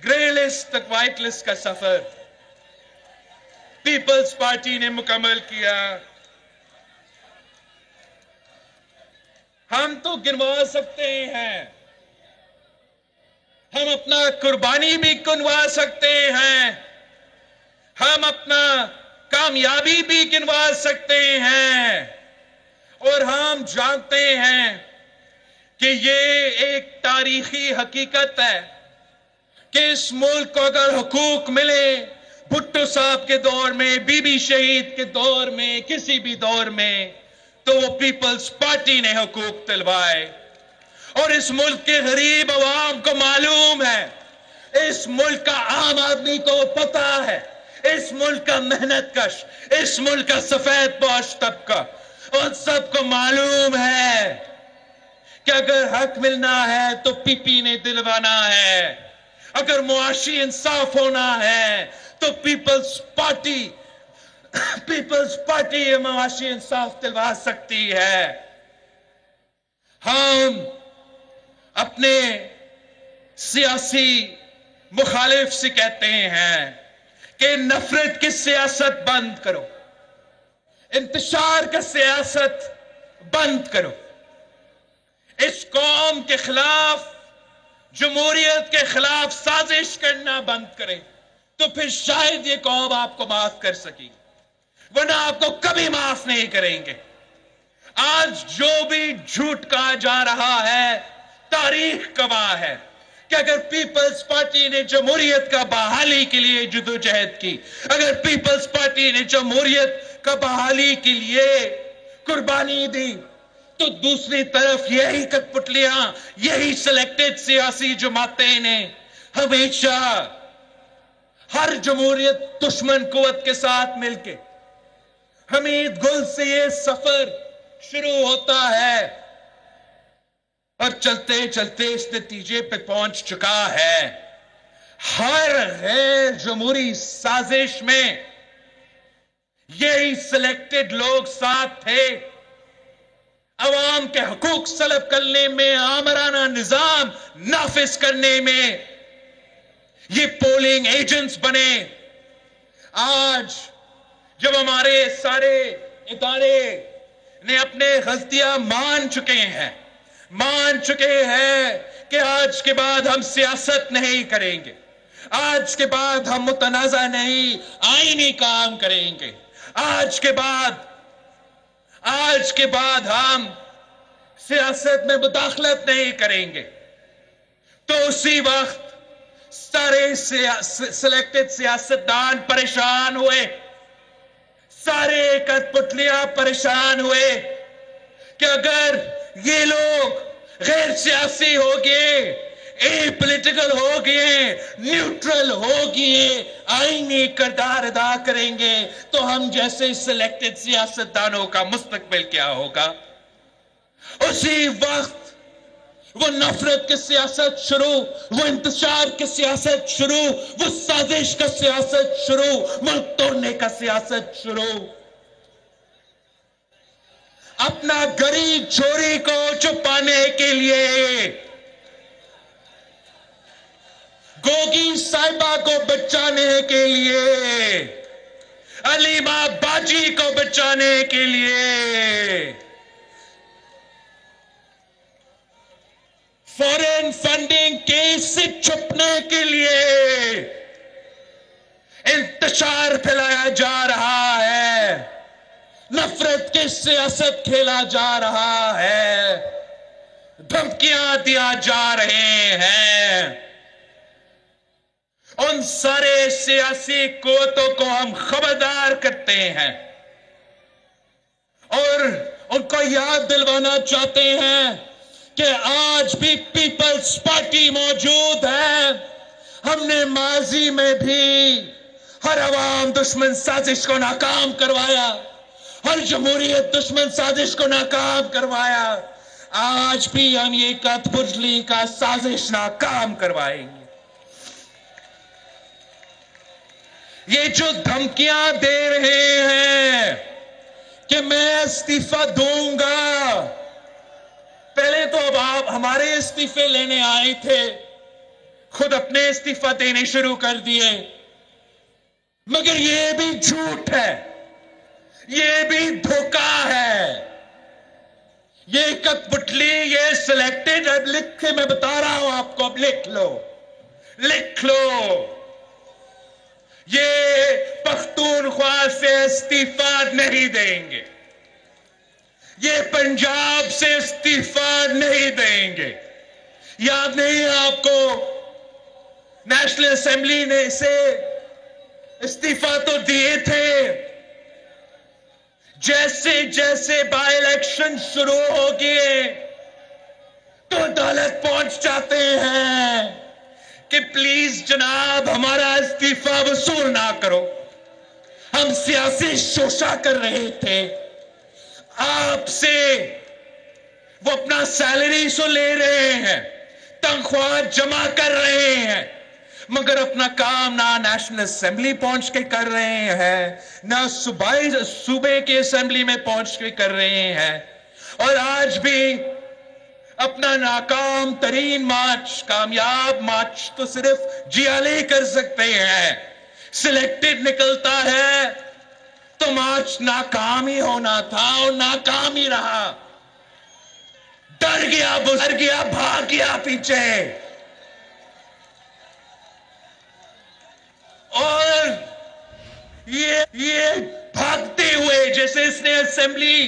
گرے لسٹ تک وائٹ لسٹ کا سفر پیپلز پارٹی نے مکمل کیا۔ ہم تو گنوا سکتے ہیں، ہم اپنا قربانی بھی گنوا سکتے ہیں، ہم اپنا کامیابی بھی گنوا سکتے ہیں، اور ہم جانتے ہیں کہ یہ ایک تاریخی حقیقت ہے کہ اس ملک کو اگر حقوق ملے، بھٹو صاحب کے دور میں، بی بی شہید کے دور میں، کسی بھی دور میں، تو وہ پیپلز پارٹی نے حقوق دلوائے۔ اور اس ملک کے غریب عوام کو معلوم ہے، اس ملک کا عام آدمی کو پتا ہے، اس ملک کا محنت کش، اس ملک کا سفید پوش طبقہ، ان سب کو معلوم ہے کہ اگر حق ملنا ہے تو پی پی نے دلوانا ہے، اگر معاشی انصاف ہونا ہے تو پیپلز پارٹی معاشی انصاف دلوا سکتی ہے۔ ہم اپنے سیاسی مخالف سے کہتے ہیں کہ نفرت کی سیاست بند کرو، انتشار کا سیاست بند کرو، اس قوم کے خلاف، جمہوریت کے خلاف سازش کرنا بند کریں، تو پھر شاید یہ قوم آپ کو معاف کر سکے، ورنہ آپ کو کبھی معاف نہیں کریں گے۔ آج جو بھی جھوٹ کہا جا رہا ہے تاریخ گواہ ہے کہ اگر پیپلز پارٹی نے جمہوریت کا بحالی کے لیے جدوجہد کی، اگر پیپلز پارٹی نے جمہوریت کا بحالی کے لیے قربانی دی، تو دوسری طرف یہی کٹ پتلیاں، یہی سلیکٹڈ سیاسی جماعتیں نے ہمیشہ ہر جمہوریت دشمن قوت کے ساتھ مل کے، حمید گل سے یہ سفر شروع ہوتا ہے اور چلتے چلتے اس نتیجے پہ پہنچ چکا ہے۔ ہر غیر جمہوری سازش میں یہی سلیکٹڈ لوگ ساتھ تھے، عوام کے حقوق سلب کرنے میں، آمرانہ نظام نافذ کرنے میں یہ پولنگ ایجنٹس بنے۔ آج جب ہمارے سارے ادارے نے اپنے غلطیاں مان چکے ہیں کہ آج کے بعد ہم سیاست نہیں کریں گے، آج کے بعد ہم متنازع نہیں آئینی کام کریں گے، آج کے بعد ہم سیاست میں مداخلت نہیں کریں گے، تو اسی وقت سارے سلیکٹڈ سیاستدان پریشان ہوئے، سارے کٹ پتلیاں پریشان ہوئے کہ اگر یہ لوگ غیر سیاسی ہو گئے، اے پولیٹیکل ہو گئے، نیوٹرل ہو گئے، آئینی کردار ادا کریں گے، تو ہم جیسے سلیکٹڈ سیاستدانوں کا مستقبل کیا ہوگا؟ اسی وقت وہ نفرت کی سیاست شروع، وہ انتشار کی سیاست شروع، وہ سازش کا سیاست شروع، ملک توڑنے کا سیاست شروع۔ اپنا غریب چوری کو چھپانے کے لیے، گوگی صاحبہ کو بچانے کے لیے، علیمہ باجی کو بچانے کے لیے، فورن فنڈنگ کیس سے چھپنے کے لیے انتشار پھیلایا جا رہا ہے، نفرت کی سیاست کھیلا جا رہا ہے، دھمکیاں دیا جا رہے ہیں۔ ان سارے سیاسی قوتوں کو ہم خبردار کرتے ہیں اور ان کو یاد دلوانا چاہتے ہیں کہ آج بھی پیپلز پارٹی موجود ہے۔ ہم نے ماضی میں بھی ہر عوام دشمن سازش کو ناکام کروایا، ہر جمہوریت دشمن سازش کو ناکام کروایا، آج بھی ہم یہ کت پتلی کا سازش ناکام کروائیں گے۔ یہ جو دھمکیاں دے رہے ہیں کہ میں استعفی دوں گا، پہلے تو اب آپ ہمارے استعفے لینے آئے تھے، خود اپنے استعفی دینے شروع کر دیے، مگر یہ بھی جھوٹ ہے، یہ بھی دھوکہ ہے، یہ کٹ پتلی، یہ سلیکٹڈ۔ اب لکھ کے میں بتا رہا ہوں آپ کو، اب لکھ لو، یہ پختونخوا سے استعفی نہیں دیں گے، یہ پنجاب سے استعفی نہیں دیں گے۔ یاد نہیں ہے آپ کو، نیشنل اسمبلی نے اسے استعفی تو دیے تھے، جیسے جیسے بائی الیکشن شروع ہو گئے تو عدالت پہنچ جاتے ہیں کہ پلیز جناب ہمارا استعفی وصول نہ کرو، ہم سیاسی شوشہ کر رہے تھے آپ سے، وہ اپنا سیلری سو لے رہے ہیں، تنخواہ جمع کر رہے ہیں، مگر اپنا کام نہ نیشنل اسمبلی پہنچ کے کر رہے ہیں، نہ صوبے کی اسمبلی میں پہنچ کے کر رہے ہیں، اور آج بھی اپنا ناکام ترین مارچ، کامیاب مارچ تو صرف جیالے کر سکتے ہیں، سلیکٹڈ نکلتا ہے تو مارچ ناکام ہی ہونا تھا اور ناکام ہی رہا، ڈر گیا، گزر گیا، بھاگ گیا پیچھے، اور یہ بھاگتے ہوئے جیسے اس نے اسمبلی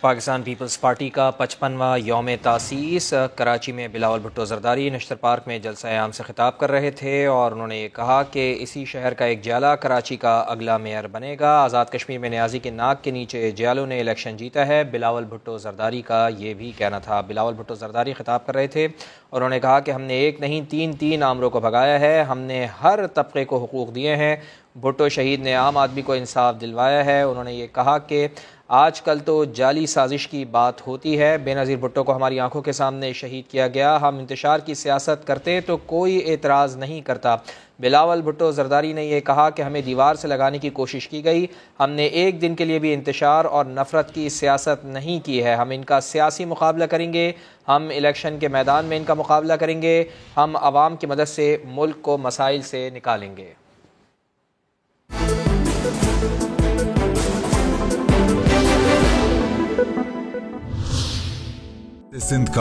پاکستان پیپلز پارٹی کا 55واں یوم تاسیس کراچی میں بلاول بھٹو زرداری نشتر پارک میں جلسہ عام سے خطاب کر رہے تھے اور انہوں نے یہ کہا کہ اسی شہر کا ایک جیالہ کراچی کا اگلا میئر بنے گا۔ آزاد کشمیر میں نیازی کے ناک کے نیچے جیالوں نے الیکشن جیتا ہے، بلاول بھٹو زرداری کا یہ بھی کہنا تھا۔ بلاول بھٹو زرداری خطاب کر رہے تھے اور انہوں نے کہا کہ ہم نے ایک نہیں تین آمروں کو بھگایا ہے، ہم نے ہر طبقے کو حقوق دیے ہیں۔ بھٹو شہید نے عام آدمی کو انصاف دلوایا ہے۔ انہوں نے یہ کہا کہ آج کل تو جعلی سازش کی بات ہوتی ہے، بے نظیر بھٹو کو ہماری آنکھوں کے سامنے شہید کیا گیا، ہم انتشار کی سیاست کرتے تو کوئی اعتراض نہیں کرتا۔ بلاول بھٹو زرداری نے یہ کہا کہ ہمیں دیوار سے لگانے کی کوشش کی گئی، ہم نے ایک دن کے لیے بھی انتشار اور نفرت کی سیاست نہیں کی ہے، ہم ان کا سیاسی مقابلہ کریں گے، ہم الیکشن کے میدان میں ان کا مقابلہ کریں گے، ہم عوام کی مدد سے ملک کو مسائل سے نکالیں گے۔ سندھ